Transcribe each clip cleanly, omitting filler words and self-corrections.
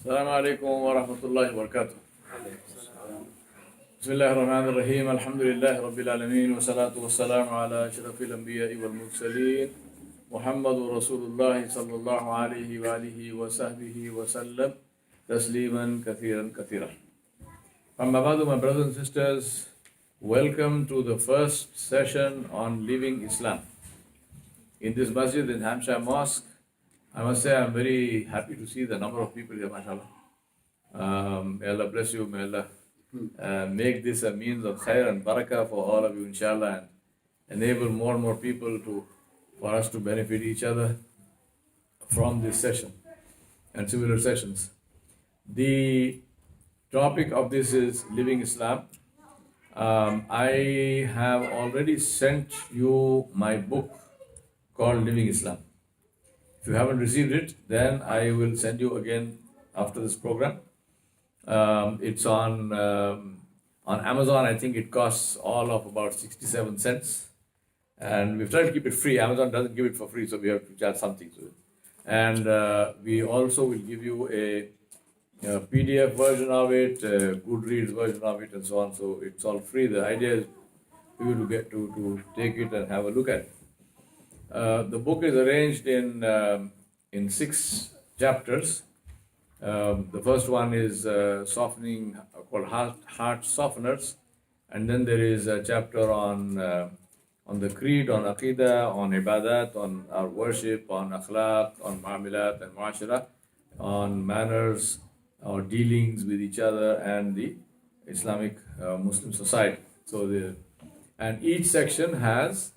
السلام عليكم ورحمة الله وبركاته. بسم الله الرحمن الرحيم. الحمد لله رب العالمين والصلاة والسلام على أشرف الأنبياء والمرسلين محمد رسول الله صلى الله عليه وآله وصحبه وسلم تسليما كثيرا كثيرا. Amma ba'du, my brothers and sisters, welcome to the first session on Living Islam in this masjid in Hampshire Mosque. I must say I'm very happy to see the number of people here, mashallah. May Allah bless you, may Allah make this a means of khair and barakah for all of you, inshallah, and enable more and more people for us to benefit each other from this session and similar sessions. The topic of this is Living Islam. I have already sent you my book called Living Islam. If you haven't received it, then I will send you again after this program. It's on Amazon. I think it costs all of about 67 cents. And we've tried to keep it free. Amazon doesn't give it for free, so we have to charge something to it. And we also will give you a PDF version of it, a Goodreads version of it, and so on. So it's all free. The idea is for you to get to take it and have a look at it. The book is arranged in 6 chapters. The first one is softening, called heart softeners, and then there is a chapter on the creed, on aqidah, on ibadat, on our worship, on akhlaq, on mu'amalat and mu'ashara, on manners, our dealings with each other and the Islamic Muslim society. And each section has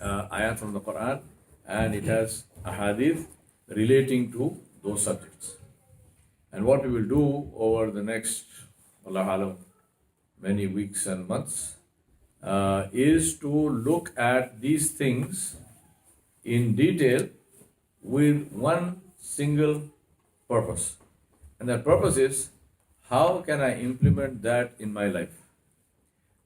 ayat from the Quran, and it has a hadith relating to those subjects. And what we will do over the next, Allah alam, many weeks and months, is to look at these things in detail with one single purpose. And that purpose is, how can I implement that in my life?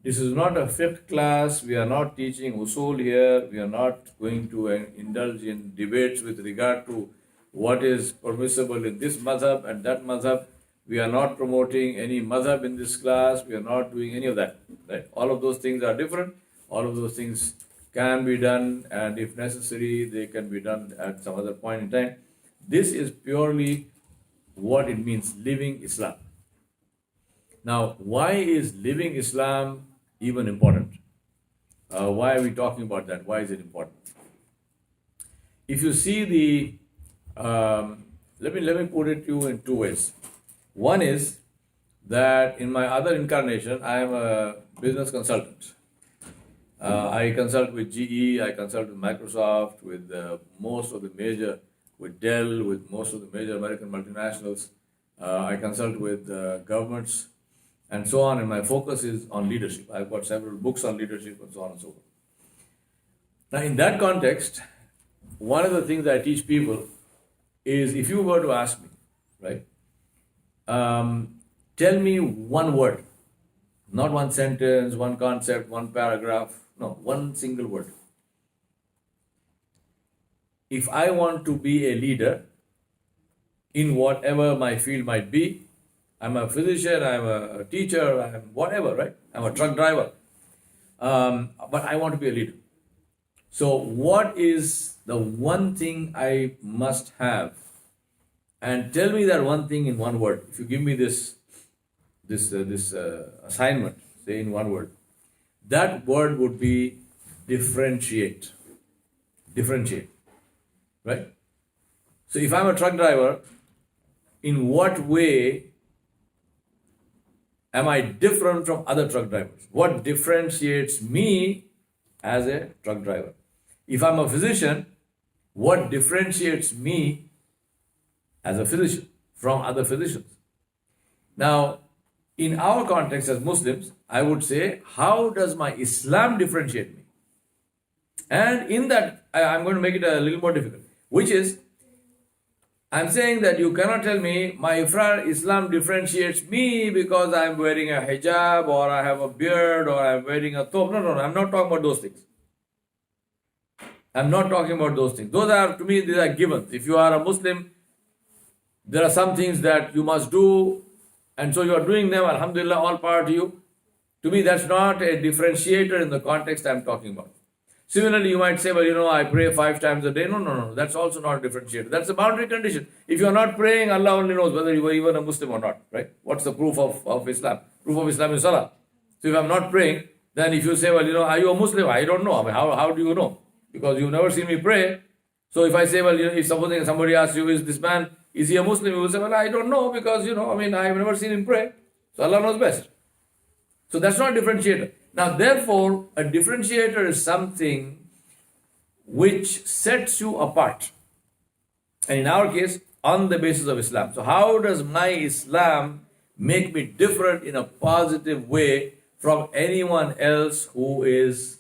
This is not a fiqh class. We are not teaching usul here. We are not going to indulge in debates with regard to what is permissible in this madhab and that madhab. We are not promoting any madhab in this class. We are not doing any of that. Right? All of those things are different. All of those things can be done, and if necessary, they can be done at some other point in time. This is purely what it means, living Islam. Now, why is living Islam even important? Why are we talking about that? Why is it important? If you see let me put it to you in 2 ways. One is that in my other incarnation, I am a business consultant. I consult with GE, I consult with Microsoft, with with Dell, with most of the major American multinationals. I consult with governments, and so on, and my focus is on leadership. I've got several books on leadership and so on and so forth. Now, in that context, one of the things I teach people is, if you were to ask me, right, tell me one word, not one sentence, one concept, one paragraph, no, one single word. If I want to be a leader in whatever my field might be, I'm a physician, I'm a teacher, I'm whatever, right? I'm a truck driver. But I want to be a leader. So what is the one thing I must have? And tell me that one thing in one word. If you give me this assignment, say in one word, that word would be differentiate. Differentiate, right? So if I'm a truck driver, in what way am I different from other truck drivers? What differentiates me as a truck driver? If I'm a physician, what differentiates me as a physician from other physicians? Now, in our context as Muslims, I would say, how does my Islam differentiate me? And in that, I'm going to make it a little more difficult, which is, I'm saying that you cannot tell me my Islam differentiates me because I'm wearing a hijab, or I have a beard, or I'm wearing a thobe. No, I'm not talking about those things. I'm not talking about those things. Those are, to me, these are givens. If you are a Muslim, There are some things that you must do, and so you are doing them, alhamdulillah, all power to you. To me, that's not a differentiator in the context I'm talking about. Similarly, you might say, well, I pray 5 times a day. No. That's also not a differentiator. That's a boundary condition. If you are not praying, Allah only knows whether you are even a Muslim or not, right? What's the proof of Islam? Proof of Islam is Salah. So if I'm not praying, then if you say, are you a Muslim? I don't know. I mean, how do you know? Because you've never seen me pray. So if I say, if somebody asks you, is he a Muslim? You will say, I don't know because, I've never seen him pray. So Allah knows best. So that's not a differentiator. Now, therefore, a differentiator is something which sets you apart. And in our case, on the basis of Islam. So how does my Islam make me different in a positive way from anyone else who is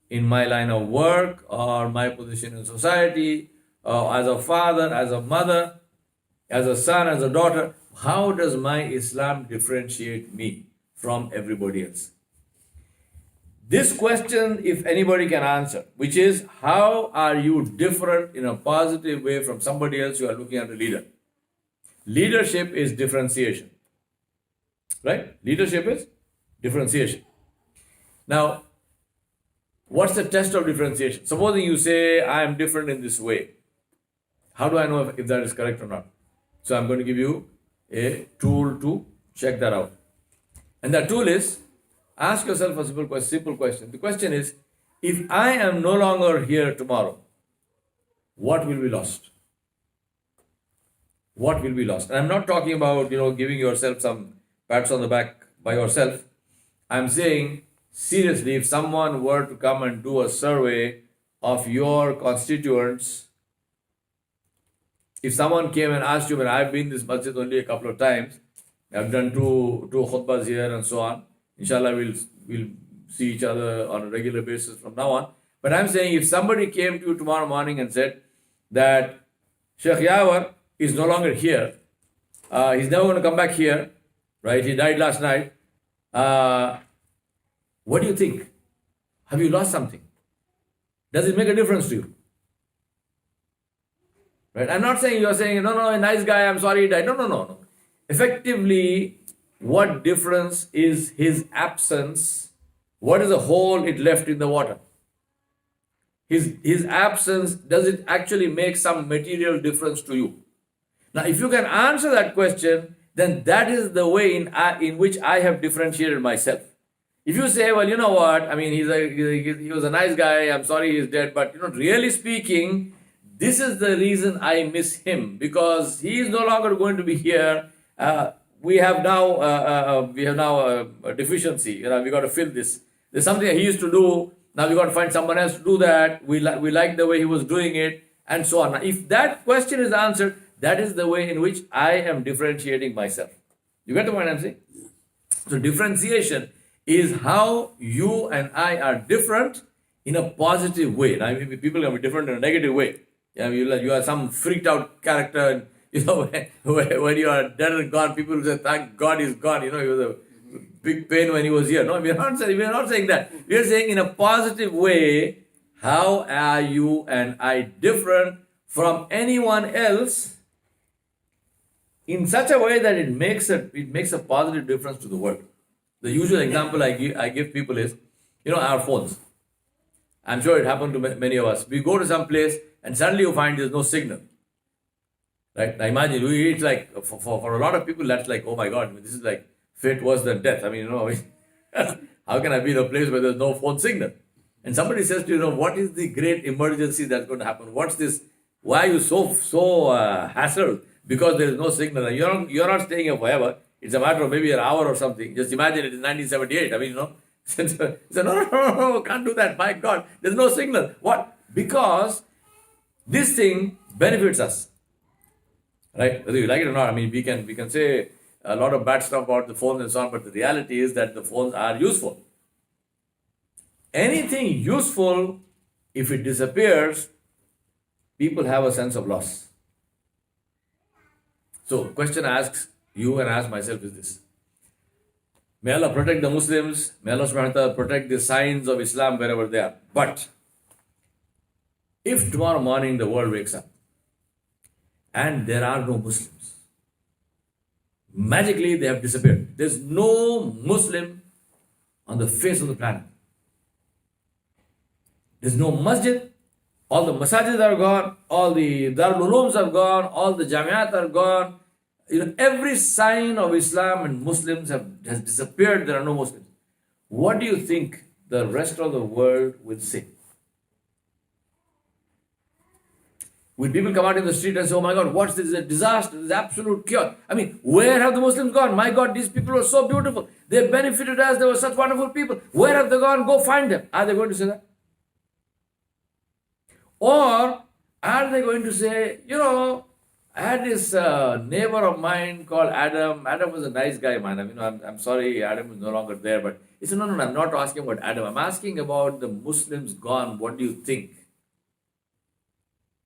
in my line of work or my position in society, as a father, as a mother, as a son, as a daughter? How does my Islam differentiate me from everybody else? This question, if anybody can answer, which is, how are you different in a positive way from somebody else you are looking at a leader? Leadership is differentiation. Right? Leadership is differentiation. Now, what's the test of differentiation? Supposing you say, I am different in this way. How do I know if that is correct or not? So I'm going to give you a tool to check that out. And that tool is, ask yourself a simple question. The question is, if I am no longer here tomorrow, what will be lost? What will be lost? And I'm not talking about, giving yourself some pats on the back by yourself. I'm saying, seriously, if someone were to come and do a survey of your constituents, if someone came and asked you, when I've been this masjid only a couple of times, I've done two khutbahs here and so on. Inshallah, we'll see each other on a regular basis from now on. But I'm saying, if somebody came to you tomorrow morning and said that Sheikh Yawar is no longer here, he's never going to come back here, right? He died last night. What do you think? Have you lost something? Does it make a difference to you? Right? I'm not saying you're saying, no, a nice guy, I'm sorry he died. No. Effectively, what difference is his absence? What is the hole it left in the water? His absence, does it actually make some material difference to you? Now, if you can answer that question, then that is the way in which I have differentiated myself. If you say, well, you know what, I mean, he was a nice guy, I'm sorry he's dead, but really speaking, this is the reason I miss him, because he is no longer going to be here. We have now a deficiency. We got to fill this. There's something that he used to do. Now we got to find someone else to do that. We like the way he was doing it, and so on. Now, if that question is answered, that is the way in which I am differentiating myself. You get the point I'm saying? So differentiation is how you and I are different in a positive way. Now, people can be different in a negative way. You are some freaked out character. When you are dead and gone, people will say, thank God he's gone. He was a big pain when he was here. No, we are not saying that. We are saying in a positive way, how are you and I different from anyone else in such a way that it makes a positive difference to the world. The usual example I give people is, our phones. I'm sure it happened to many of us. We go to some place and suddenly you find there's no signal. Right? Now imagine, it's like, for a lot of people, that's like, oh my God, this is like fate worse than death. How can I be in a place where there's no phone signal? And somebody says to you, what is the great emergency that's going to happen? What's this? Why are you so hassled? Because there is no signal. You're not staying here forever. It's a matter of maybe an hour or something. Just imagine it is 1978. So no, can't do that. My God, there's no signal. What? Because this thing benefits us. Right? Whether you like it or not, we can say a lot of bad stuff about the phones and so on, but the reality is that the phones are useful. Anything useful, if it disappears, people have a sense of loss. So, question asks you and ask myself is this. May Allah protect the Muslims, may Allah subhanahu wa ta'ala protect the signs of Islam wherever they are. But, if tomorrow morning the world wakes up and there are no Muslims. Magically, they have disappeared. There's no Muslim on the face of the planet. There's no masjid. All the masajid are gone. All the Darul Ulooms are gone. All the jamiat are gone. Every sign of Islam and Muslims has disappeared. There are no Muslims. What do you think the rest of the world will say? Will people come out in the street and say, oh my God, what's this? It's a disaster, it's absolute chaos. I mean, where have the Muslims gone? My God, these people were so beautiful. They benefited us, they were such wonderful people. Where have they gone? Go find them. Are they going to say that? Or are they going to say, I had this neighbor of mine called Adam. Adam was a nice guy, man. I'm sorry, Adam is no longer there. But he said, no, I'm not asking about Adam. I'm asking about the Muslims gone. What do you think?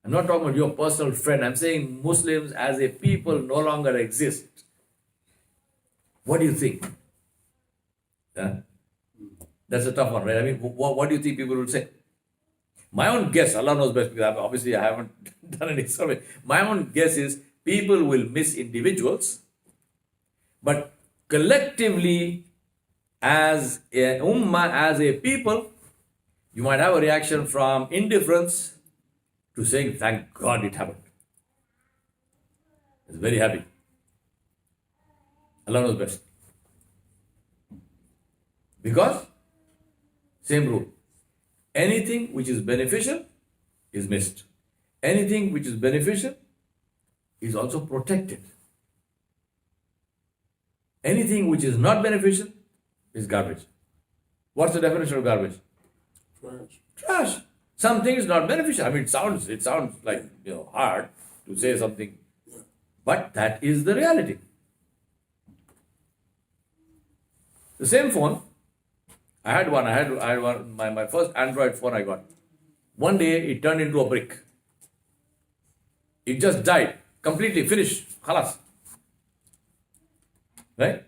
I'm not talking about your personal friend. I'm saying Muslims as a people no longer exist. What do you think? Yeah? That's a tough one, right? I mean, what do you think people will say? My own guess, Allah knows best, because obviously I haven't done any survey. My own guess is people will miss individuals, but collectively, as a ummah, as a people, you might have a reaction from indifference to saying, thank God it happened. It's very happy. Allah knows best. Because, same rule. Anything which is beneficial is missed. Anything which is beneficial is also protected. Anything which is not beneficial is garbage. What's the definition of garbage? Trash. Something is not beneficial. I mean, it sounds like hard to say something, but that is the reality. The same phone, I had one. My first Android phone I got. One day it turned into a brick. It just died, completely finished. Khalas. Right?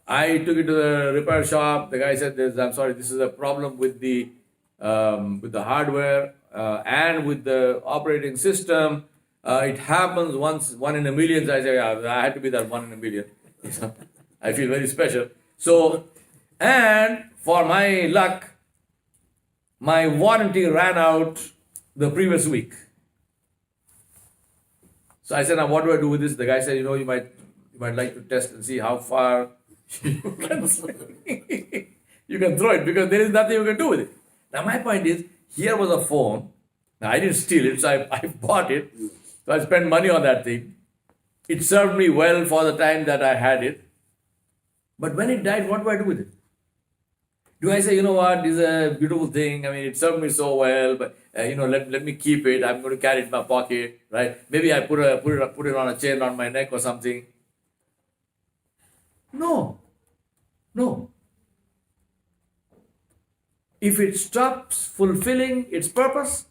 I took it to the repair shop. The guy said, "I'm sorry, this is a problem with the hardware and with the operating system. It happens one in a million." So I say, yeah, I had to be that one in a million. I feel very special. So, and for my luck, my warranty ran out the previous week. So I said, now what do I do with this? The guy said, you might like to test and see how far you can throw it, because there is nothing you can do with it. Now my point is, here was a phone. Now I didn't steal it, so I bought it. So I spent money on that thing. It served me well for the time that I had it. But when it died, what do I do with it? Do I say, you know what, this is a beautiful thing. I mean, it served me so well, but let me keep it. I'm going to carry it in my pocket, right? Maybe I put it on a chain on my neck or something. No. If it stops fulfilling its purpose,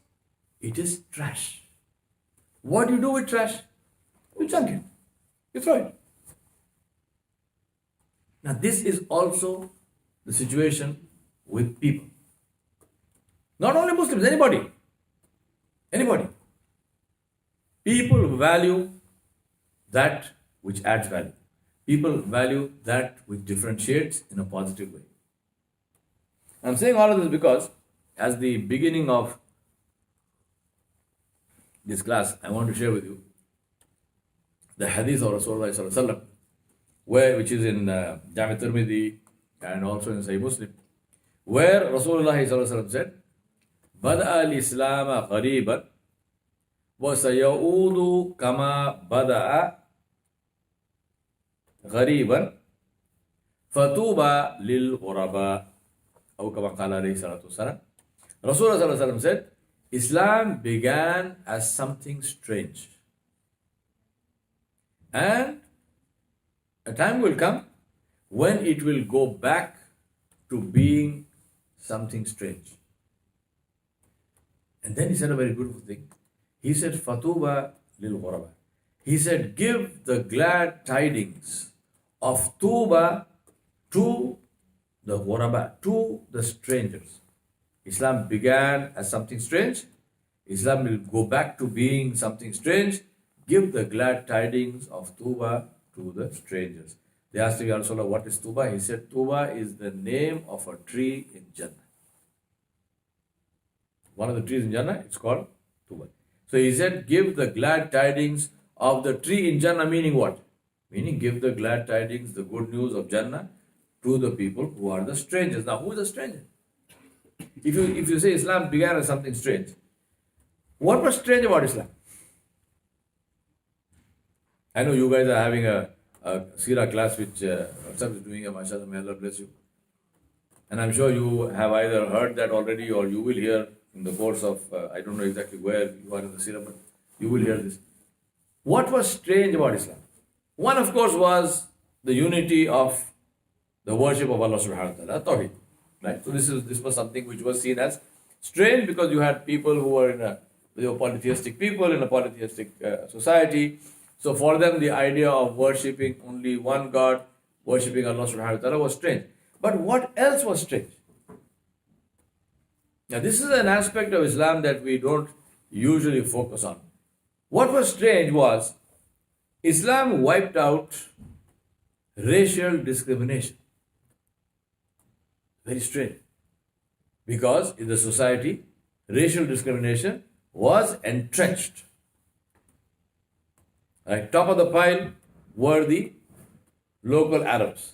it is trash. What do you do with trash? You chunk it. You throw it. Now, this is also the situation with people. Not only Muslims, anybody. People value that which adds value. People value that which differentiates in a positive way. I'm saying all of this because, as the beginning of this class, I want to share with you the Hadees of Rasulullah Sallallahu Alaihi Wasallam, which is in Jami Tirmidhi and also in Sahih Muslim, where Rasulullah Sallallahu Alaihi Wasallam said, "Bada al-Islam ghariban wa sayaudu kama bada'a ghariban fatuba lil ghuraba." Aw kama qala alayhi salatu wasalam. Rasulullah Sallallahu Alaihi Wasallam said, Islam began as something strange, and a time will come when it will go back to being something strange. And then he said a very beautiful thing. He said, Fatuba lil ghuraba. He said, give the glad tidings of Tuba to the ghuraba, to the strangers. Islam began as something strange. Islam will go back to being something strange. give the glad tidings of Tuba to the strangers. They asked him, Ya Rasulullah, what is Tuba? He said, Tuba is the name of a tree in Jannah. One of the trees in Jannah, it's called Tuba. So he said, give the glad tidings of the tree in Jannah, meaning what? Meaning give the glad tidings, the good news of Jannah to the people who are the strangers. Now, who is a stranger? If you say Islam began as something strange, what was strange about Islam? I know you guys are having a Sira class which WhatsApp is doing, mashallah, may Allah bless you. And I'm sure you have either heard that already or you will hear in the course of, I don't know exactly where you are in the Sira, but you will hear this. What was strange about Islam? One, of course, was the unity of the worship of Allah subhanahu wa ta'ala, Tawheed. Right? So this was something which was seen as strange because you had people who were they were polytheistic people in a polytheistic society. So for them, the idea of worshipping only one God, worshipping Allah subhanahu wa ta'ala was strange. But what else was strange? Now this is an aspect of Islam that we don't usually focus on. What was strange was Islam wiped out racial discrimination. Very strange. Because in the society, racial discrimination was entrenched. Right, top of the pile were the local Arabs.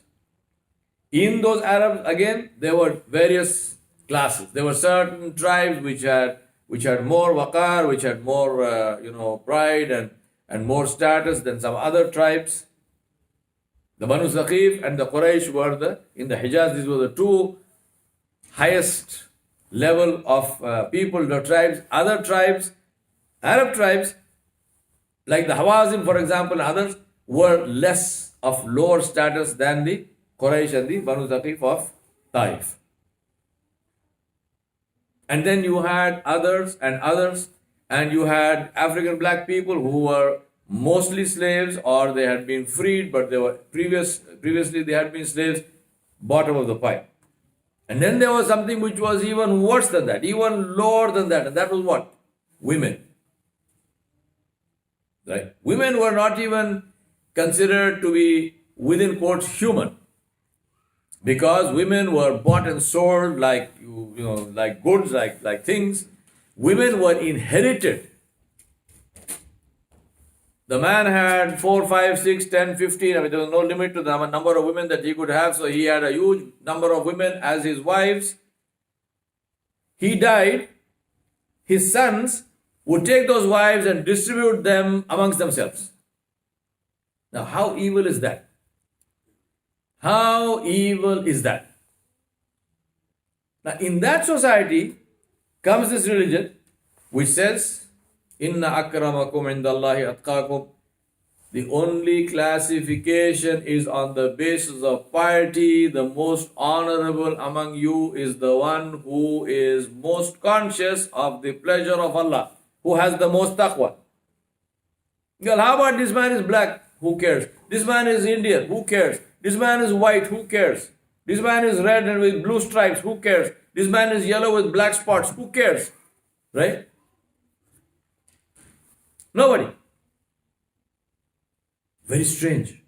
In those Arabs, again, there were various classes. There were certain tribes which had more waqar, which had more pride and more status than some other tribes. The Banu Saqif and the Quraysh were in the Hijaz, these were the two highest level of people, the tribes. Other tribes, Arab tribes, like the Hawazin, for example, and others, were less of lower status than the Quraysh and the Banu Saqif of Taif. And then you had others, and you had African black people who were mostly slaves, or they had been freed, but they were previously they had been slaves, bottom of the pile. And then there was something which was even worse than that, even lower than that, and that was what? Women. Right? Women were not even considered to be, within quotes, human. Because women were bought and sold like like goods, like things. Women were inherited. The man had 4, 5, 6, 10, 15. I mean, there was no limit to the number of women that he could have. So he had a huge number of women as his wives. He died. His sons would take those wives and distribute them amongst themselves. Now, how evil is that? How evil is that? Now, in that society comes this religion which says, Inna akramakum indallahi atqakum. The only classification is on the basis of piety. The most honorable among you is the one who is most conscious of the pleasure of Allah, who has the most taqwa. Well, how about this man is black? Who cares? This man is Indian. Who cares? This man is white. Who cares? This man is red and with blue stripes. Who cares? This man is yellow with black spots. Who cares? Right? Nobody. Very strange.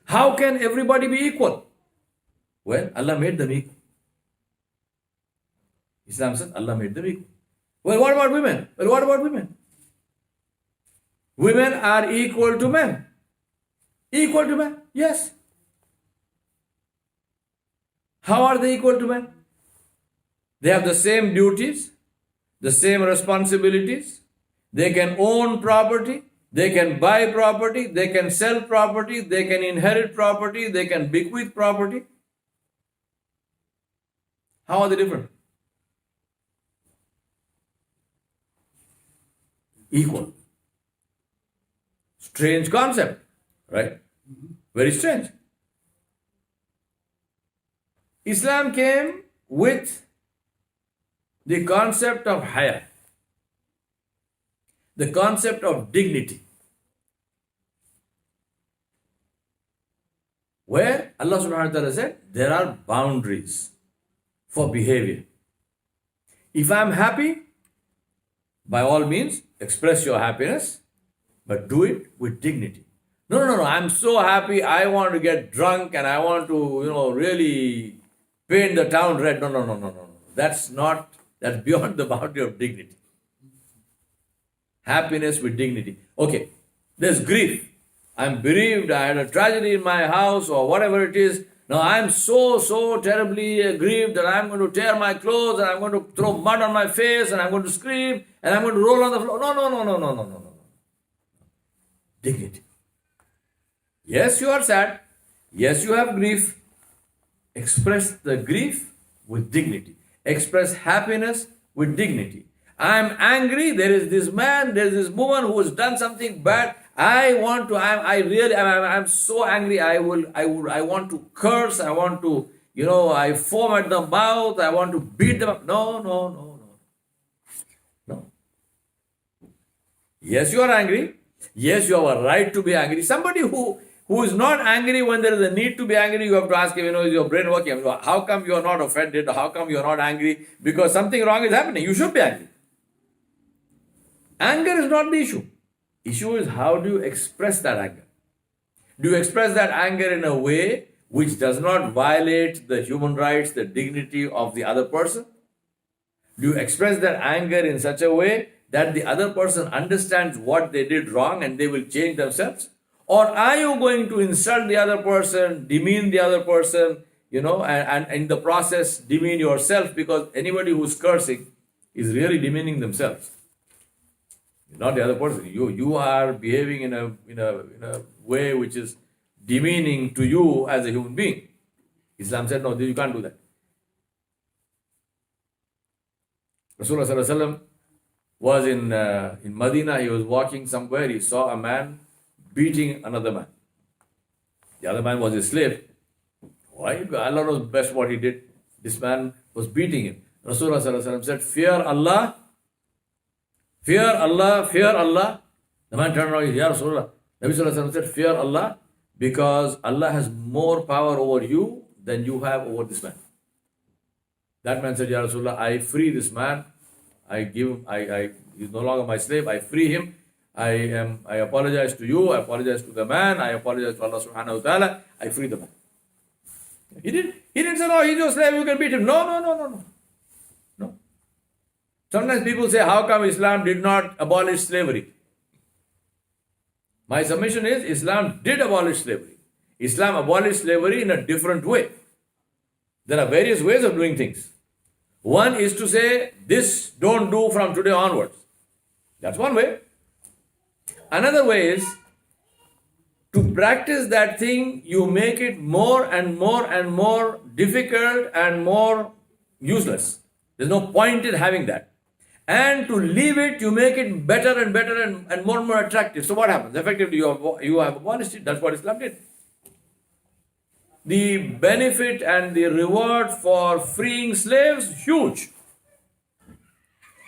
How can everybody be equal? Well, Allah made them equal. Islam said Allah made them equal. Well, what about women? Women are equal to men. Equal to men? Yes. How are they equal to men? They have the same duties, the same responsibilities. They can own property. They can buy property. They can sell property. They can inherit property. They can bequeath property. How are they different? Equal. Strange concept, right? Very strange. Islam came with the concept of haya, the concept of dignity, where Allah subhanahu wa ta'ala said there are boundaries for behavior. If I'm happy, by all means, express your happiness. but do it with dignity. No, I'm so happy. I want to get drunk and I want to, really paint the town red. No. That's beyond the boundary of dignity. Happiness with dignity. Okay, there's grief. I'm bereaved. I had a tragedy in my house or whatever it is. Now I'm so terribly grieved that I'm going to tear my clothes and I'm going to throw mud on my face and I'm going to scream and I'm going to roll on the floor. No. Dignity. Yes, you are sad. Yes, you have grief. Express the grief with dignity. Express happiness with dignity. I'm angry. There is this man, there is this woman who has done something bad. I'm so angry. I want to curse. I want to, I foam at the mouth. I want to beat them up. No. Yes, you are angry. Yes, you have a right to be angry. Somebody who is not angry when there is a need to be angry, you have to ask him, is your brain working? How come you are not offended? How come you are not angry? Because something wrong is happening. You should be angry. Anger is not the issue. Issue is how do you express that anger? Do you express that anger in a way which does not violate the human rights, the dignity of the other person? Do you express that anger in such a way that the other person understands what they did wrong and they will change themselves? Or are you going to insult the other person, demean the other person, and in the process demean yourself, because anybody who's cursing is really demeaning themselves. Not the other person. You are behaving in a way which is demeaning to you as a human being. Islam said, no, you can't do that. Rasulullah Sallallahu Alaihi Wasallam was in Medina. He was walking somewhere. He saw a man beating another man. The other man was a slave. Why? Allah knows best what he did. This man was beating him. Rasulullah Sallallahu Alaihi Wasallam said, fear Allah. Fear Allah, fear Allah. The man turned around, Ya Rasulullah. Nabi Sallallahu Alaihi Wasallam said, fear Allah, because Allah has more power over you than you have over this man. That man said, Ya Rasulullah, I free this man. He's no longer my slave. I free him. I apologize to you. I apologize to the man. I apologize to Allah Subhanahu Wa Taala. I free the man. He didn't say, no, he's your slave. You can beat him. No. Sometimes people say, how come Islam did not abolish slavery? My submission is, Islam did abolish slavery. Islam abolished slavery in a different way. There are various ways of doing things. One is to say, this don't do from today onwards. That's one way. Another way is, to practice that thing, you make it more and more difficult and more useless. There's no point in having that. And to leave it, you make it better and better and more attractive. So what happens? Effectively, you have abolished it. That's what Islam did. The benefit and the reward for freeing slaves, huge.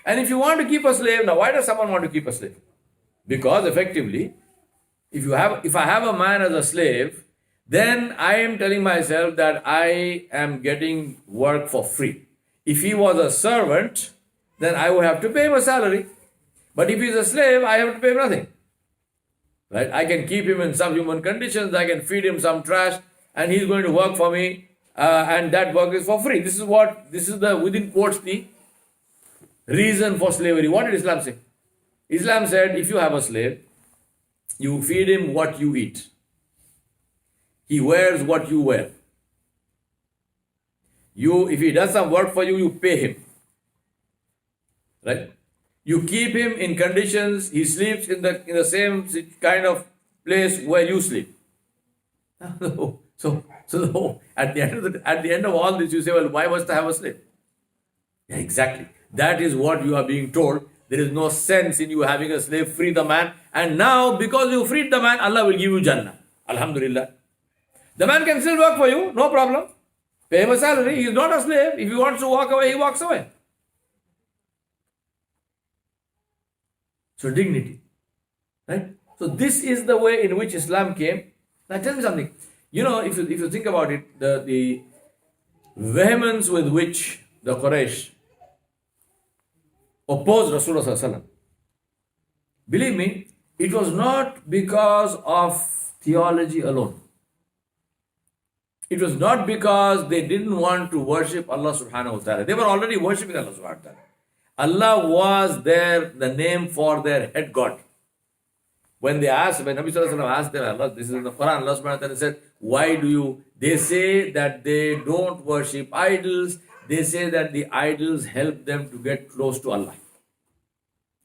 And if you want to keep a slave, now why does someone want to keep a slave? Because effectively, if I have a man as a slave, then I am telling myself that I am getting work for free. If he was a servant, then I would have to pay him a salary. But if he's a slave, I have to pay him nothing. Right? I can keep him in some human conditions, I can feed him some trash, and he's going to work for me, and that work is for free. This is within quotes, the reason for slavery. What did Islam say? Islam said, if you have a slave, you feed him what you eat. He wears what you wear. If he does some work for you, you pay him. Right? You keep him in conditions, he sleeps in the same kind of place where you sleep. So at the end of all this, you say, well, why must I have a slave? Yeah, exactly. That is what you are being told. There is no sense in you having a slave. Free the man. And now, because you freed the man, Allah will give you Jannah. Alhamdulillah. The man can still work for you, no problem. Pay him a salary. He is not a slave. If he wants to walk away, he walks away. So dignity, right? So this is the way in which Islam came. Now tell me something. If you think about it, the vehemence with which the Quraysh opposed Rasulullah Sallallahu Alaihi Wasallam, believe me, it was not because of theology alone. It was not because they didn't want to worship Allah subhanahu wa ta'ala. They were already worshipping Allah subhanahu wa ta'ala. Allah was the name for their head God. When Nabi Sallallahu Alaihi Wasallam asked them, Allah, this is in the Quran, Allah subhanahu wa ta'ala said, why do you? They say that they don't worship idols. They say that the idols help them to get close to Allah.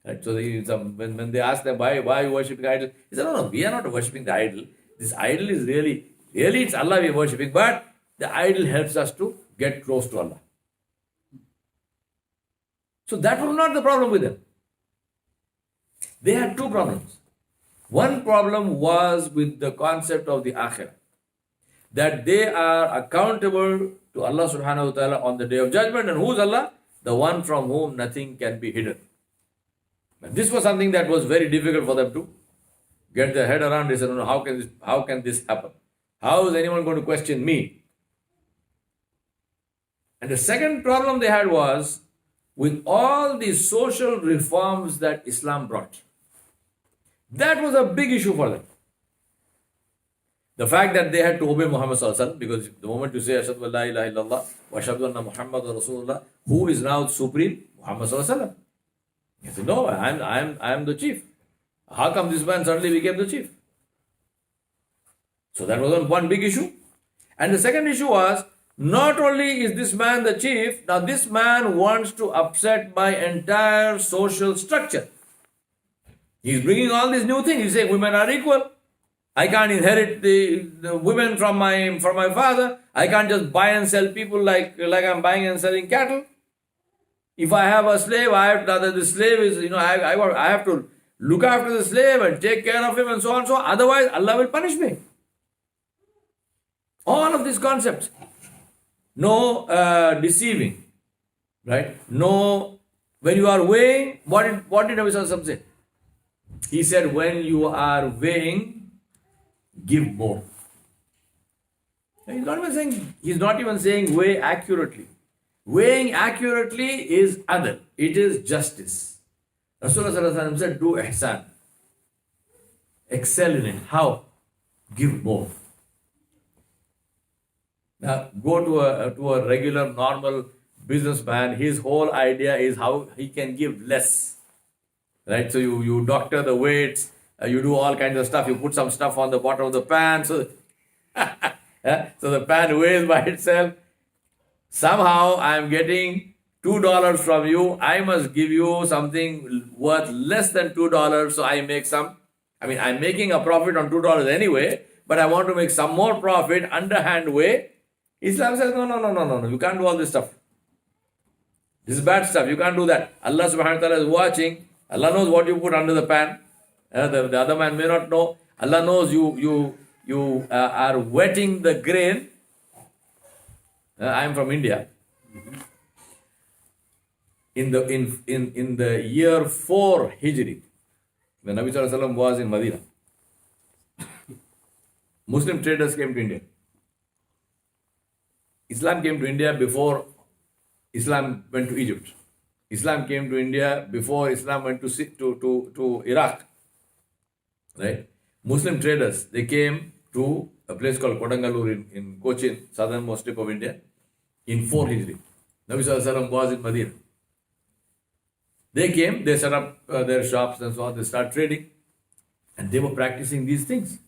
Right? So when they ask them, why are you worshipping idols? He said, no, we are not worshipping the idol. This idol is really it's Allah we are worshipping, but the idol helps us to get close to Allah. So that was not the problem with them. They had two problems. One problem was with the concept of the akhirah, that they are accountable to Allah subhanahu wa ta'ala on the day of judgment. And who's Allah? The one from whom nothing can be hidden. And this was something that was very difficult for them to get their head around. They said, no, how can this happen? How is anyone going to question me? And the second problem they had was with all the social reforms that Islam brought. That was a big issue for them. The fact that they had to obey Muhammad Sallallahu Alaihi Wasallam, because the moment you say Ashhadu an la ilaha illallah wa ashhadu anna Muhammadan Rasulullah, who is now supreme? Muhammad Sallallahu Alaihi Wasallam. He said, no, I'm the chief. How come this man suddenly became the chief? So that was one big issue. And the second issue was, not only is this man the chief, now this man wants to upset my entire social structure. He's bringing all these new things. He's saying women are equal. I can't inherit the women from my father. I can't just buy and sell people like I'm buying and selling cattle. If I have a slave, the slave is, I have to look after the slave and take care of him and so on. So otherwise, Allah will punish me. All of these concepts. No deceiving. Right? No, when you are weighing, what did Nabi Sallallahu Alaihi Wasallam say? He said, when you are weighing, give more. He's not even saying weigh accurately. Weighing accurately is adl. It is justice. Rasulullah Sallallahu Alaihi Wasallam said, do ihsan. Excel in it. How? Give more. Now, go to a regular, normal businessman. His whole idea is how he can give less. Right? So you doctor the weights, you do all kinds of stuff. You put some stuff on the bottom of the pan. So, so the pan weighs by itself. Somehow I am getting $2 from you. I must give you something worth less than $2. So I make I'm making a profit on $2 anyway, but I want to make some more profit underhand way. Islam says, no. You can't do all this stuff. This is bad stuff. You can't do that. Allah subhanahu wa ta'ala is watching. Allah knows what you put under the pan. The other man may not know. Allah knows you are wetting the grain. I am from India. In the year 4 Hijri, when Nabi Sallallahu Alaihi Wasallam was in Medina, Muslim traders came to India. Islam came to India before Islam went to Egypt. Islam came to India before Islam went to Iraq. Right? Muslim traders, they came to a place called Kodangalur in Cochin, southernmost tip of India, in 4 Hijri. Nabi Sallallahu Alaihi Wasallam was in Medina. They came, they set up their shops and so on, they started trading, and they were practicing these things.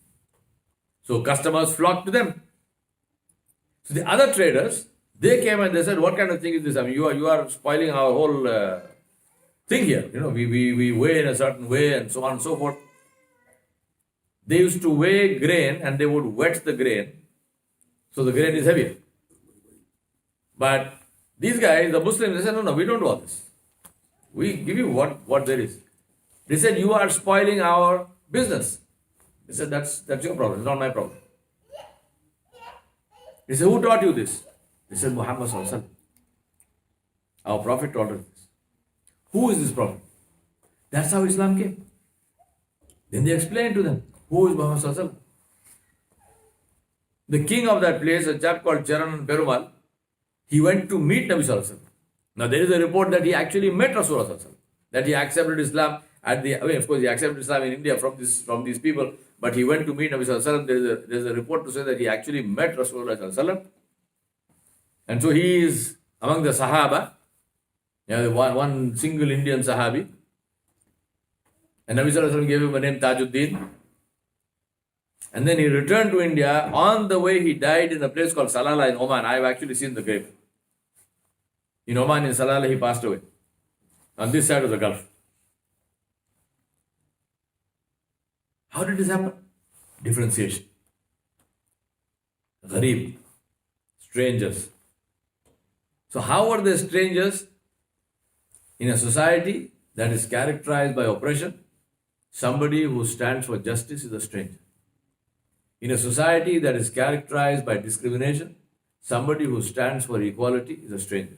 So customers flocked to them. So the other traders, they came and they said, what kind of thing is this? You are spoiling our whole thing here. We weigh in a certain way and so on and so forth. They used to weigh grain and they would wet the grain, so the grain is heavier. But these guys, the Muslims, they said, no, we don't do all this. We give you what there is. They said, you are spoiling our business. They said, that's your problem, it's not my problem. They said, who taught you this? They said, Muhammad Sallallahu Alaihi Wasallam. Our Prophet taught us this. Who is this Prophet? That's how Islam came. Then they explained to them, who is Muhammad Sallallahu Alaihi Wasallam? The king of that place, a chap called Charan Perumal, he went to meet Nabi Sallallahu Alaihi Wasallam. Now there is a report that he actually met Rasulullah Sallallahu Alaihi Wasallam, that he accepted Islam of course, he accepted Islam in India from these people, but he went to meet Nabi Sallallahu Alaihi Wasallam. There's a report to say that he actually met Rasulullah Sallallahu Alaihi Wasallam. And so he is among the Sahaba, one single Indian Sahabi. And Nabi Sallallahu Alaihi Wasallam gave him a name Tajuddin. And then he returned to India. On the way, he died in a place called Salalah in Oman. I have actually seen the grave. In Oman, in Salalah, he passed away. On this side of the Gulf. How did this happen? Differentiation. Gharib. Strangers. So how are they strangers? In a society that is characterized by oppression, somebody who stands for justice is a stranger. In a society that is characterized by discrimination, somebody who stands for equality is a stranger.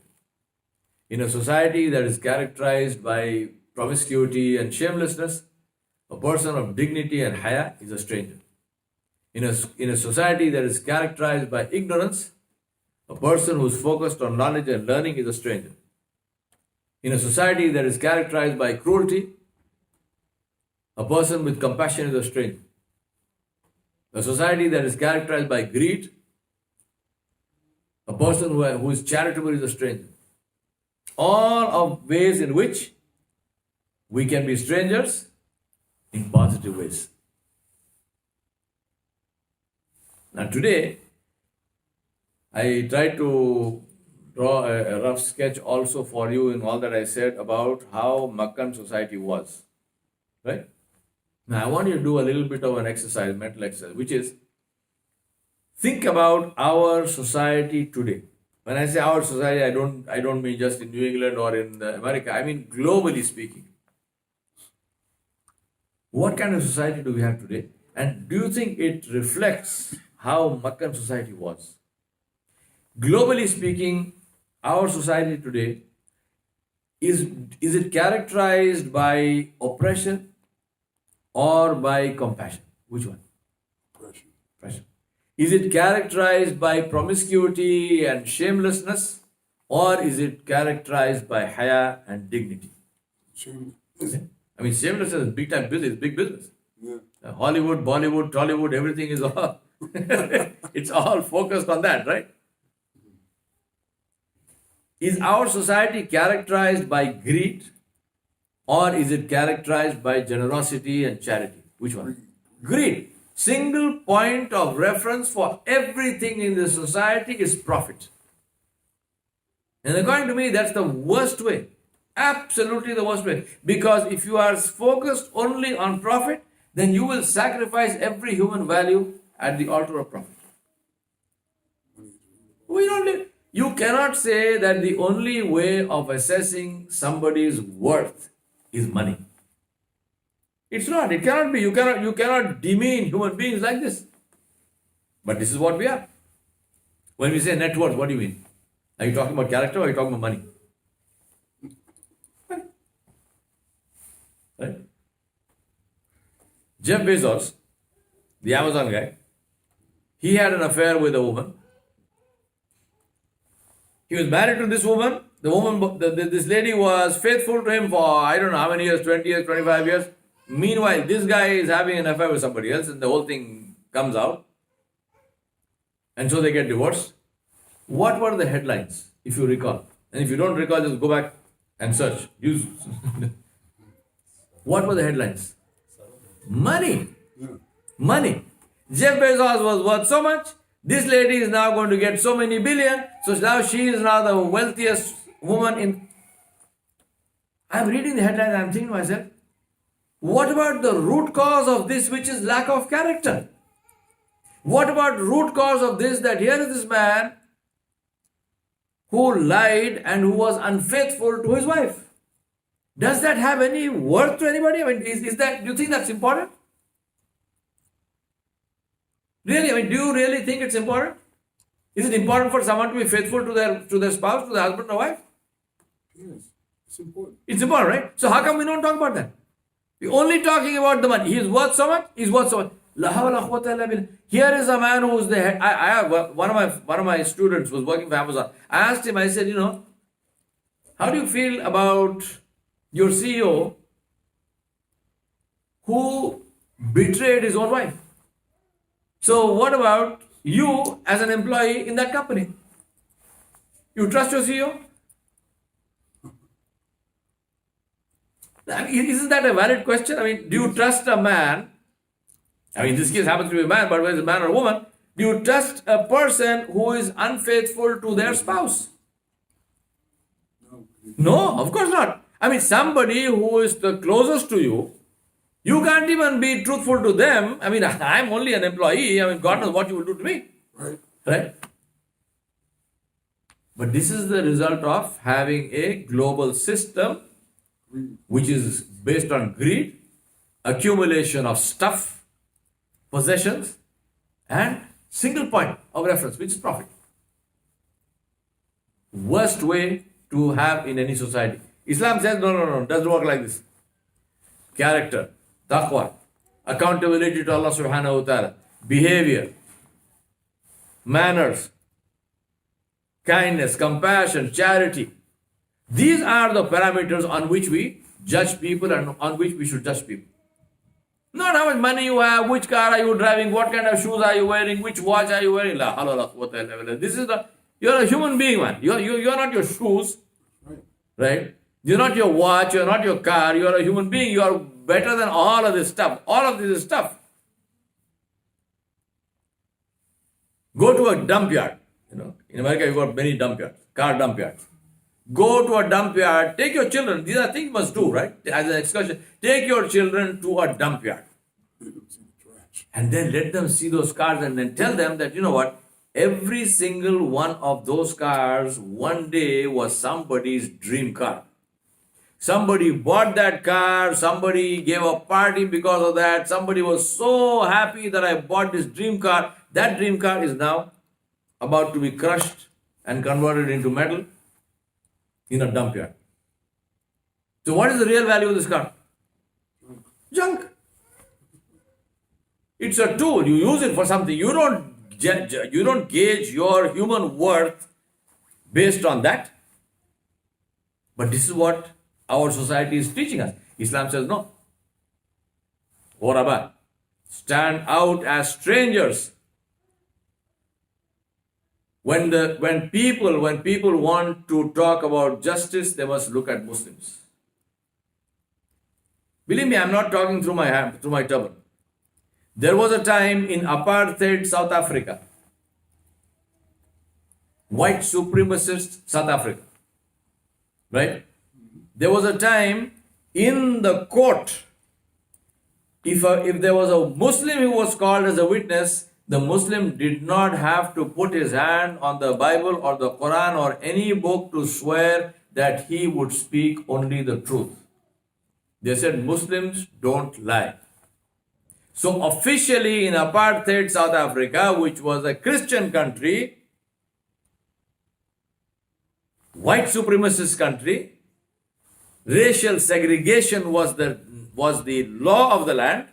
In a society that is characterized by promiscuity and shamelessness, a person of dignity and haya is a stranger. In a society that is characterized by ignorance, a person who is focused on knowledge and learning is a stranger. In a society that is characterized by cruelty, a person with compassion is a stranger. A society that is characterized by greed, a person who is charitable is a stranger. All of ways in which we can be strangers in positive ways. Now today, I tried to draw a rough sketch also for you in all that I said about how Meccan society was. Right? Now I want you to do a little bit of an exercise, mental exercise, which is think about our society today. When I say our society, I don't mean just in New England or in America. I mean globally speaking. What kind of society do we have today? And do you think it reflects how Meccan society was? Globally speaking, our society today, is it characterized by oppression or by compassion? Which one? Oppression. Is it characterized by promiscuity and shamelessness, or is it characterized by haya and dignity? Shameless. I mean, shamelessness is big time business, big business. Yeah. Hollywood, Bollywood, Tollywood, everything is all, it's all focused on that, right? Is our society characterized by greed, or is it characterized by generosity and charity? Which one? Greed. Single point of reference for everything in the society is profit. And according to me, that's the worst way. Absolutely the worst way. Because if you are focused only on profit, then you will sacrifice every human value at the altar of profit. You cannot say that the only way of assessing somebody's worth is money. It's not. It cannot be. You cannot demean human beings like this. But this is what we are. When we say net worth, what do you mean? Are you talking about character or are you talking about money? Right? Jeff Bezos, the Amazon guy, he had an affair with a woman. He was married to this woman. This lady was faithful to him for I don't know how many years, 20 years, 25 years. Meanwhile, this guy is having an affair with somebody else and the whole thing comes out. And so they get divorced. What were the headlines, if you recall? And if you don't recall, just go back and search. What were the headlines? Money. Money. Jeff Bezos was worth so much. This lady is now going to get so many billion. So now she is now the wealthiest woman in... I'm reading the headlines and I'm thinking to myself, what about the root cause of this, which is lack of character? What about root cause of this, that here is this man who lied and who was unfaithful to his wife? Does that have any worth to anybody? I mean, is that, do you think that's important? Really? I mean, do you really think it's important? Is it important for someone to be faithful to their spouse, to their husband or wife? Yes, it's important. It's important, right? So how come we don't talk about that? We're only talking about the money. He is worth so much. He's worth so much. La hawla quwwata illa billah. Here is a man who is the head. I have one of my students was working for Amazon. I asked him. I said, how do you feel about your CEO who betrayed his own wife. So what about you as an employee in that company? You trust your CEO? I mean, isn't that a valid question? I mean, do you trust a man? I mean, this case happens to be a man, but whether it's a man or a woman, do you trust a person who is unfaithful to their spouse? No, of course not. I mean, somebody who is the closest to you, you can't even be truthful to them. I mean, I'm only an employee. I mean, God knows what you will do to me. Right? But this is the result of having a global system which is based on greed, accumulation of stuff, possessions, and single point of reference, which is profit. Worst way to have in any society. Islam says, no, doesn't work like this. Character, taqwa, accountability to Allah subhanahu wa ta'ala, behavior, manners, kindness, compassion, charity. These are the parameters on which we judge people and on which we should judge people. Not how much money you have, which car are you driving, what kind of shoes are you wearing, which watch are you wearing. This is you're a human being, man. You're not your shoes, right? You're not your watch, you're not your car, you're a human being. You are better than all of this stuff. All of this is stuff. Go to a dump yard. In America, you've got many dump yards, car dump yards. Go to a dump yard, take your children. These are things you must do, right? As an excursion, take your children to a dump yard. And then let them see those cars and then tell them that, you know what? Every single one of those cars one day was somebody's dream car. Somebody bought that car, somebody gave a party because of that, somebody was so happy that I bought this dream car. That dream car is now about to be crushed and converted into metal in a dump yard. So what is the real value of this car? Junk. It's a tool. You use it for something. You don't gauge your human worth based on that. But this is what our society is teaching us. Islam says no. Ghuraba. Stand out as strangers. When people want to talk about justice, they must look at Muslims. Believe me, I'm not talking through my turban. There was a time in apartheid South Africa, white supremacist South Africa, right? There was a time in the court, if there was a Muslim who was called as a witness, the Muslim did not have to put his hand on the Bible or the Quran or any book to swear that he would speak only the truth. They said Muslims don't lie. So officially in apartheid South Africa, which was a Christian country, white supremacist country, racial segregation was the law of the land.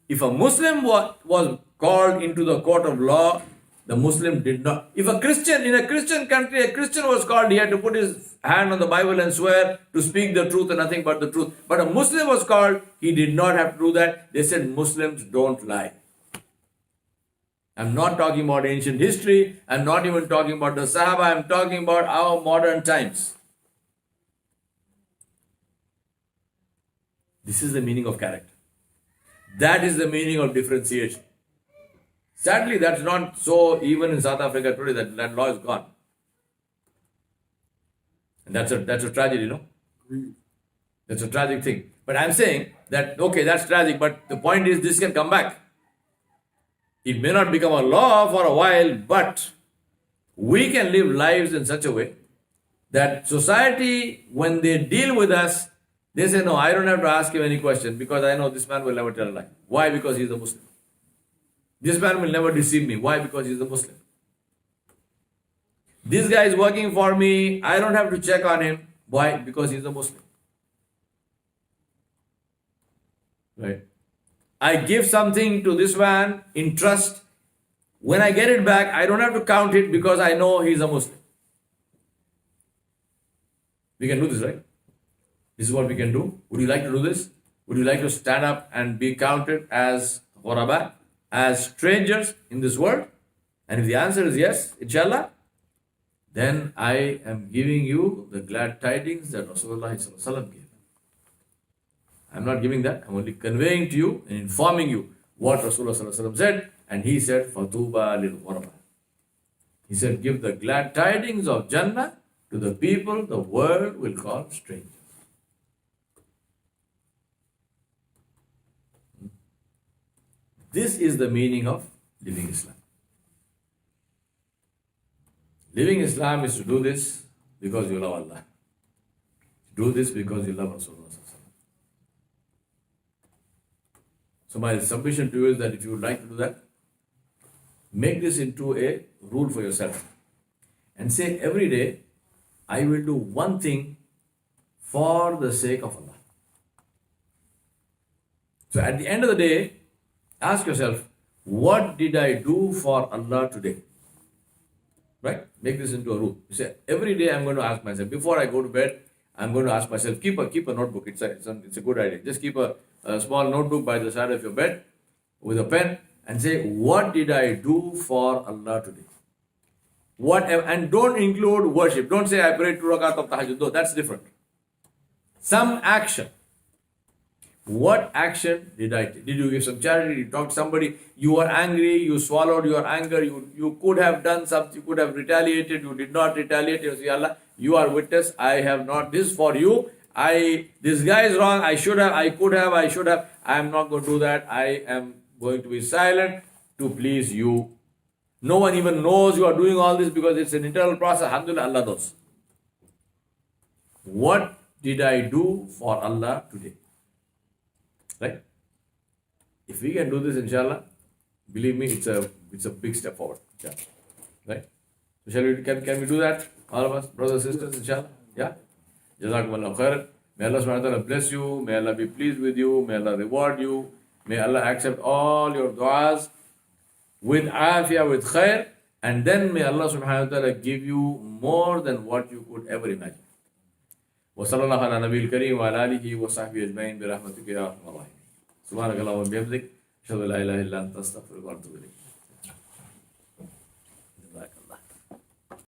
If a Muslim was called into the court of law, the Muslim did not. If a Christian, in a Christian country, a Christian was called, he had to put his hand on the Bible and swear to speak the truth and nothing but the truth. But a Muslim was called, he did not have to do that. They said Muslims don't lie. I'm not talking about ancient history. I'm not even talking about the Sahaba. I'm talking about our modern times. This is the meaning of character. That is the meaning of differentiation. Sadly, that's not so even in South Africa today. That law is gone. And that's a tragedy, no? That's a tragic thing. But I'm saying that, okay, that's tragic, but the point is this can come back. It may not become a law for a while, but we can live lives in such a way that society, when they deal with us, they say, no, I don't have to ask him any question because I know this man will never tell a lie. Why? Because he's a Muslim. This man will never deceive me. Why? Because he's a Muslim. This guy is working for me. I don't have to check on him. Why? Because he's a Muslim. Right? I give something to this man in trust. When I get it back, I don't have to count it because I know he's a Muslim. We can do this, right? This is what we can do. Would you like to do this? Would you like to stand up and be counted as ghuraba, as strangers in this world? And if the answer is yes, inshallah, then I am giving you the glad tidings that Rasulullah gave. I'm not giving that, I'm only conveying to you and informing you what Rasulullah said, and he said, Fatuba lil ghuraba. He said, give the glad tidings of Jannah to the people the world will call strangers. This is the meaning of living Islam. Living Islam is to do this because you love Allah. Do this because you love Rasulullah. So my submission to you is that if you would like to do that, make this into a rule for yourself. And say every day, I will do one thing for the sake of Allah. So at the end of the day, ask yourself, what did I do for Allah today? Right? Make this into a rule. You say, every day I'm going to ask myself, before I go to bed, I'm going to ask myself, keep a notebook. It's a good idea. Just keep a small notebook by the side of your bed with a pen and say, what did I do for Allah today? And don't include worship. Don't say, I prayed 2 rakat of tahajjud. No, that's different. Some action. What action did I take? Did you give some charity? Did you talk to somebody? You were angry, you swallowed your anger, you could have done something, you could have retaliated, you did not retaliate. You say, Allah, you are witness, I have not this for you. This guy is wrong, I should have, I could have, I should have. I am not going to do that. I am going to be silent to please you. No one even knows you are doing all this because it's an internal process. Alhamdulillah, Allah knows. What did I do for Allah today? Right? If we can do this, inshallah, believe me, it's a big step forward. Inshallah. Right? So shall we? Can we do that? All of us, brothers and sisters, inshallah. Yeah. Jazakumullah khairan. May Allah subhanahu wa ta'ala bless you. May Allah be pleased with you. May Allah reward you. May Allah accept all your du'as with afiyah, with khair. And then may Allah subhanahu wa ta'ala give you more than what you could ever imagine. وصلى الله على نبي الكريم وعلى آله وصحبه أجمعين برحمتك يا أرحم الراحمين. سبحانك اللهم وبحمدك أشهد أن لا إله إلا أنت أستغفرك وأتوب إليك.